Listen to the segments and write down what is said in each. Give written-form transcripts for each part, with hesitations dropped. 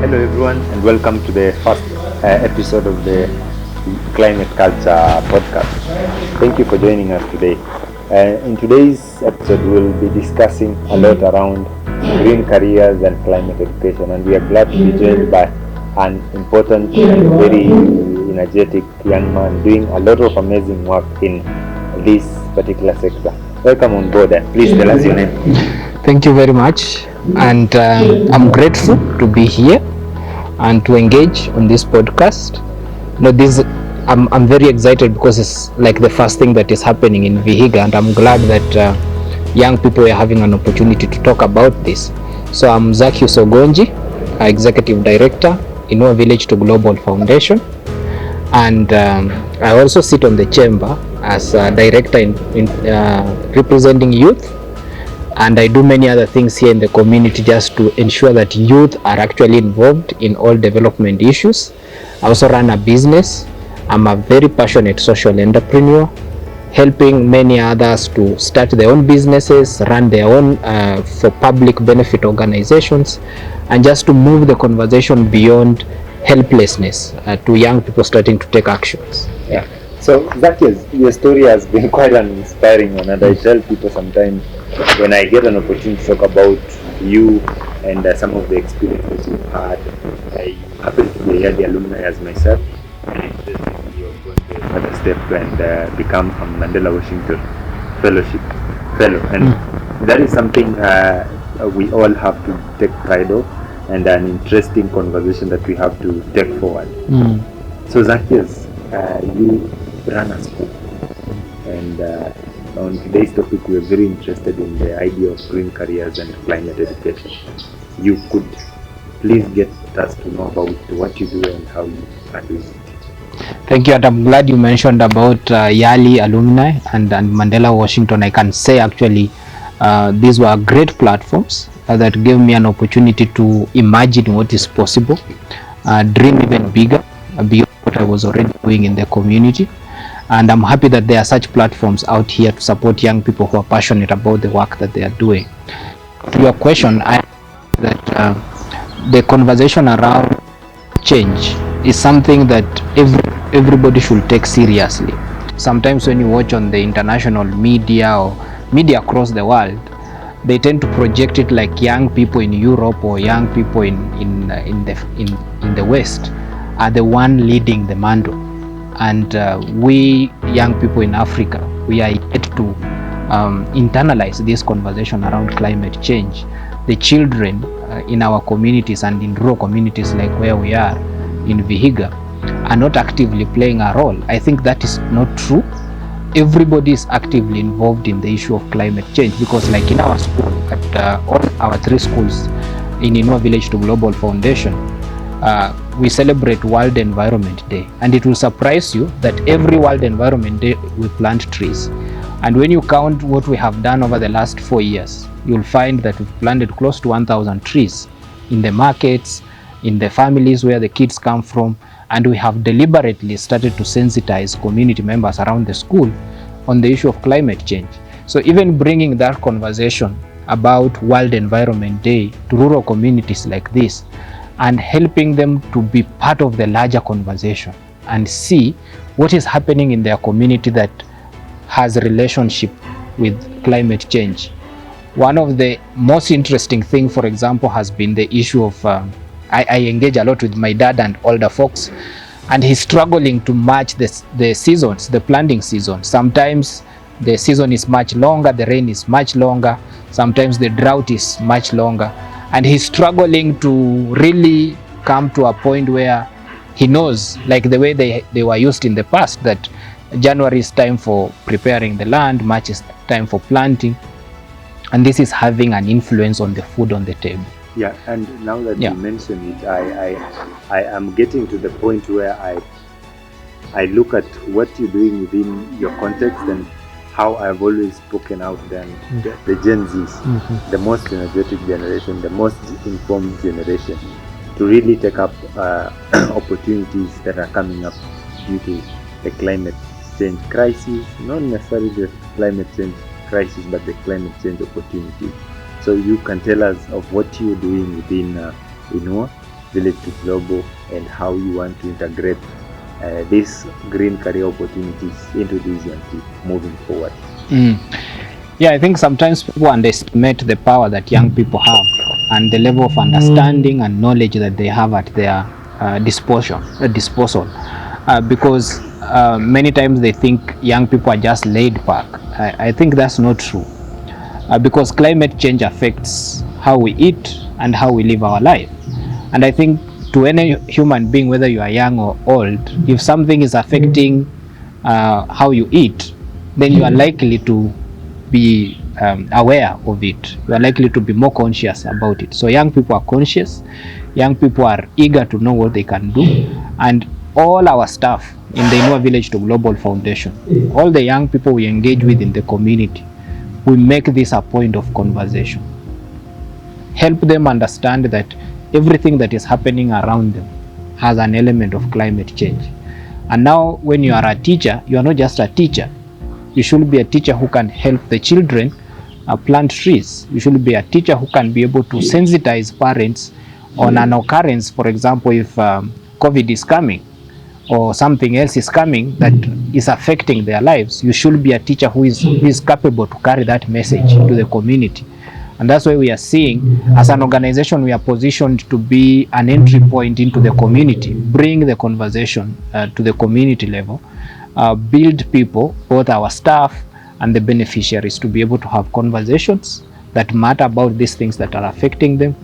Hello everyone and welcome to the first episode of the Climate Culture podcast. Thank you for joining us today. In today's episode we'll be discussing a lot around green careers and climate education, and we are glad to be joined by an important and very energetic young man doing a lot of amazing work in this particular sector. Welcome on board and please tell us your name. Thank you very much, and I'm grateful to be here and to engage on this podcast. I'm very excited because it's like the first thing that is happening in Vihiga, and I'm glad that young people are having an opportunity to talk about this. So I'm Zachaus Ogonji, Executive Director, Inua Village to Global Foundation, and I also sit on the chamber as a director in representing youth, and I do many other things here in the community just to ensure that youth are actually involved in all development issues. I also run a business. I'm a very passionate social entrepreneur, helping many others to start their own businesses, run their own for public benefit organizations, and just to move the conversation beyond helplessness to young people starting to take actions. Yeah. So Zachaus, your story has been quite an inspiring one, and I tell people sometimes when I get an opportunity to talk about you and some of the experiences you've had, I happen to be a Yadi alumni as myself, and interestingly you're going to another step and become a Mandela Washington fellow, and that is something we all have to take pride of, and an interesting conversation that we have to take forward. So Zachaus, you run a school, and on today's topic we are very interested in the idea of green careers and climate education. You could please get us to know about what you do and how you are doing it. Thank you, and I'm glad you mentioned about YALI alumni and Mandela Washington. I can say actually these were great platforms that gave me an opportunity to imagine what is possible, dream even bigger beyond what I was already doing in the community. And I'm happy that there are such platforms out here to support young people who are passionate about the work that they are doing. To your question, I think that the conversation around change is something that everybody should take seriously. Sometimes when you watch on the international media or media across the world, they tend to project it like young people in Europe or young people in the West are the one leading the mantle. And we young people in Africa, we are yet to internalize this conversation around climate change. The children in our communities and in rural communities like where we are in Vihiga are not actively playing a role. I think that is not true. Everybody is actively involved in the issue of climate change, because like in our school, at all our 3 schools in Inua Village to Global Foundation, we celebrate World Environment Day, and it will surprise you that every World Environment Day we plant trees. And when you count what we have done over the last 4 years, you'll find that we've planted close to 1,000 trees in the markets, in the families where the kids come from, and we have deliberately started to sensitize community members around the school on the issue of climate change. So even bringing that conversation about World Environment Day to rural communities like this, and helping them to be part of the larger conversation and see what is happening in their community that has a relationship with climate change. One of the most interesting things, for example, has been the issue of, I engage a lot with my dad and older folks, and he's struggling to match the seasons, the planting season. Sometimes the season is much longer, the rain is much longer, sometimes the drought is much longer. And he's struggling to really come to a point where he knows, like the way they were used in the past, that January is time for preparing the land, March is time for planting, and this is having an influence on the food on the table. Yeah, and now that you mention it, I am getting to the point where I look at what you're doing within your context and how I've always spoken out then the Gen Zs, the most energetic generation, the most informed generation, to really take up opportunities that are coming up due to the climate change crisis, not necessarily the climate change crisis, but the climate change opportunity. So you can tell us of what you're doing within Inua village to global and how you want to integrate these green career opportunities into these young people moving forward. Yeah, I think sometimes people underestimate the power that young people have and the level of understanding and knowledge that they have at their disposal. Because many times they think young people are just laid back. I think that's not true. Because climate change affects how we eat and how we live our life. And I think to any human being, whether you are young or old, if something is affecting how you eat, then you are likely to be aware of it. You are likely to be more conscious about it. So young people are conscious. Young people are eager to know what they can do. And all our staff in the Inua Village to Global Foundation, all the young people we engage with in the community, we make this a point of conversation. Help them understand that everything that is happening around them has an element of climate change. And now when you are a teacher, you are not just a teacher. You should be a teacher who can help the children plant trees. You should be a teacher who can be able to sensitize parents on an occurrence. For example, if COVID is coming or something else is coming that is affecting their lives, you should be a teacher who is capable to carry that message to the community. And that's why we are seeing, as an organization, we are positioned to be an entry point into the community, bring the conversation to the community level, build people, both our staff and the beneficiaries, to be able to have conversations that matter about these things that are affecting them,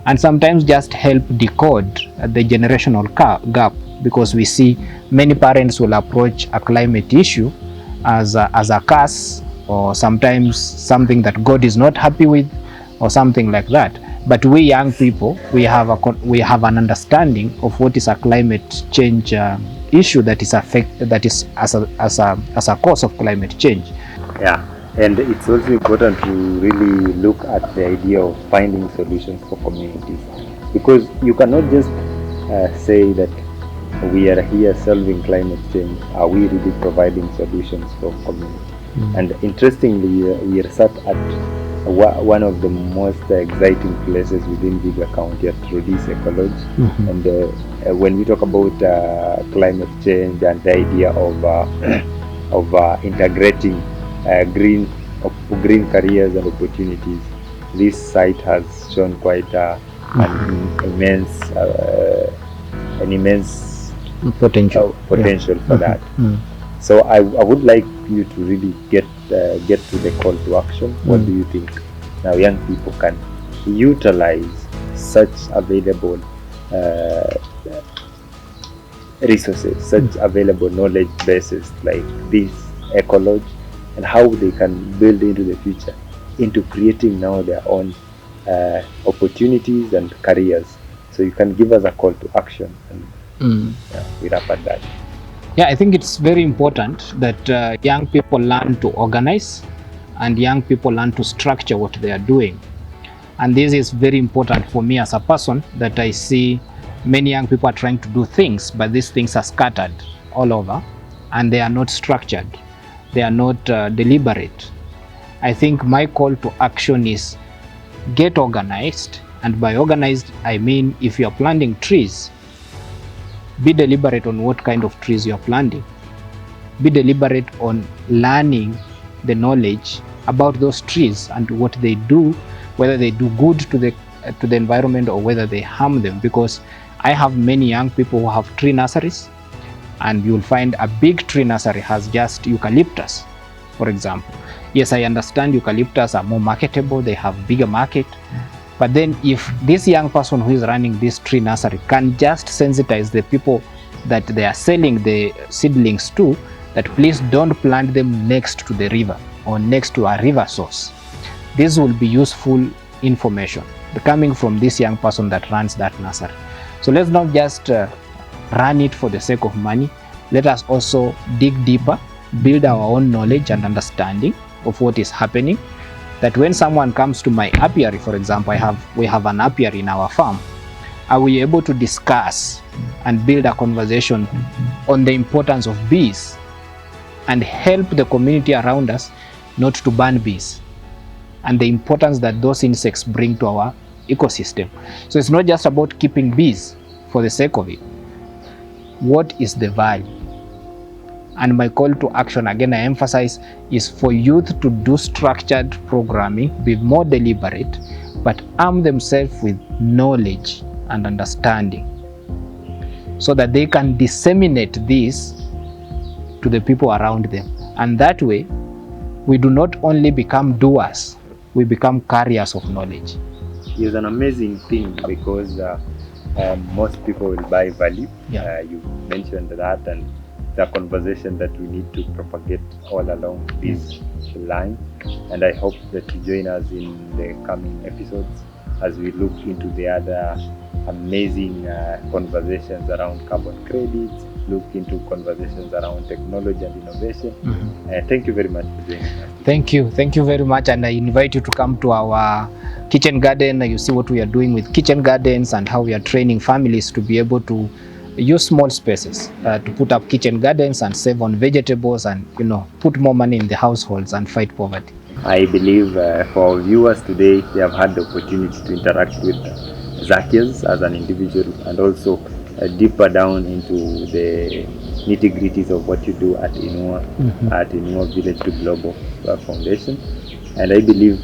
and sometimes just help decode the generational gap, because we see many parents will approach a climate issue as a curse, or sometimes something that God is not happy with, or something like that. But we young people, we have an understanding of what is a climate change issue that is as a cause of climate change. Yeah, and it's also important to really look at the idea of finding solutions for communities, because you cannot just say that we are here solving climate change. Are we really providing solutions for community? And interestingly, we are sat at one of the most exciting places within Viga County at Rhodes Ecology. And when we talk about climate change and the idea of integrating green careers and opportunities, this site has shown quite an immense potential for that. So I would like you to really get to the call to action. What do you think now young people can utilize such available resources, such available knowledge bases like this ecology, and how they can build into the future, into creating now their own opportunities and careers? So you can give us a call to action, and we wrap at that. Yeah, I think it's very important that young people learn to organize, and young people learn to structure what they are doing. And this is very important for me as a person, that I see many young people are trying to do things, but these things are scattered all over and they are not structured. They are not deliberate. I think my call to action is get organized. And by organized, I mean if you're planting trees, be deliberate on what kind of trees you're planting. Be deliberate on learning the knowledge about those trees and what they do, whether they do good to the environment or whether they harm them. Because I have many young people who have tree nurseries, and you'll find a big tree nursery has just eucalyptus, for example. Yes, I understand eucalyptus are more marketable, they have bigger market. But then if this young person who is running this tree nursery can just sensitize the people that they are selling the seedlings to, that please don't plant them next to the river or next to a river source. This will be useful information coming from this young person that runs that nursery. So let's not just run it for the sake of money. Let us also dig deeper, build our own knowledge and understanding of what is happening, that when someone comes to my apiary, for example, we have an apiary in our farm, are we able to discuss and build a conversation on the importance of bees and help the community around us not to ban bees and the importance that those insects bring to our ecosystem. So it's not just about keeping bees, for the sake of it. What is the value? And my call to action, again, I emphasize, is for youth to do structured programming, be more deliberate, but arm themselves with knowledge and understanding so that they can disseminate this to the people around them. And that way, we do not only become doers, we become carriers of knowledge. It's an amazing thing because most people will buy value. Yeah. You mentioned that, and the conversation that we need to propagate all along this line. And I hope that you join us in the coming episodes as we look into the other amazing conversations around carbon credits, look into conversations around technology and innovation. Thank you very much for joining us. Thank you very much, and I invite you to come to our kitchen garden. You see what we are doing with kitchen gardens and how we are training families to be able to use small spaces to put up kitchen gardens and save on vegetables, and put more money in the households and fight poverty. I believe for our viewers today, they have had the opportunity to interact with Zachaus as an individual, and also deeper down into the nitty-gritties of what you do at Inua, at Inua Village to Global Foundation. And I believe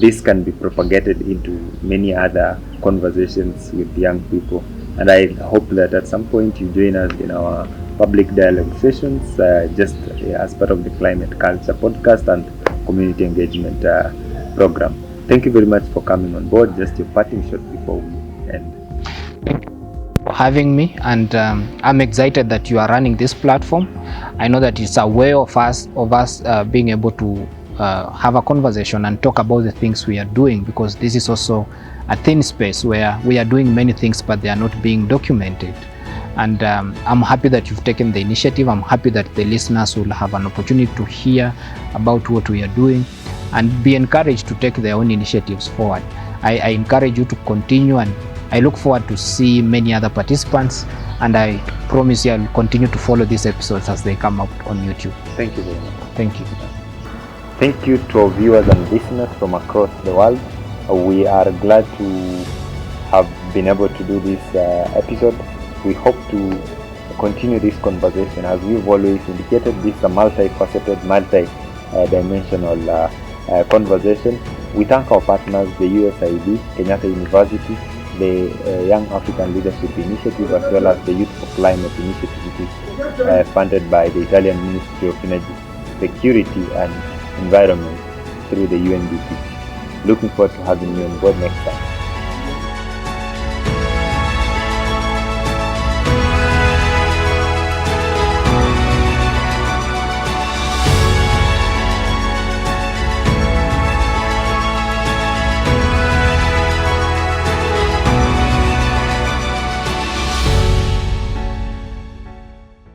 this can be propagated into many other conversations with young people. And I hope that at some point you join us in our public dialogue sessions, just as part of the Climate Culture podcast and community engagement program. Thank you very much for coming on board. Just your parting shot before we end. Thank you for having me, and I'm excited that you are running this platform. I know that it's a way of us being able to have a conversation and talk about the things we are doing, because this is also a thin space where we are doing many things but they are not being documented. And I'm happy that you've taken the initiative. I'm happy that the listeners will have an opportunity to hear about what we are doing and be encouraged to take their own initiatives forward. I encourage you to continue, and I look forward to see many other participants, and I promise you I'll continue to follow these episodes as they come up on YouTube. Thank you very much. Thank you. Thank you to our viewers and listeners from across the world. We are glad to have been able to do this episode. We hope to continue this conversation. As we've always indicated, this is a multifaceted, multi-dimensional conversation. We thank our partners, the USID, Kenyatta University, the Young African Leadership Initiative, as well as the Youth for Climate Initiative, which is funded by the Italian Ministry of Energy, Security and Environment through the UNDP. Looking forward to having you on board next time.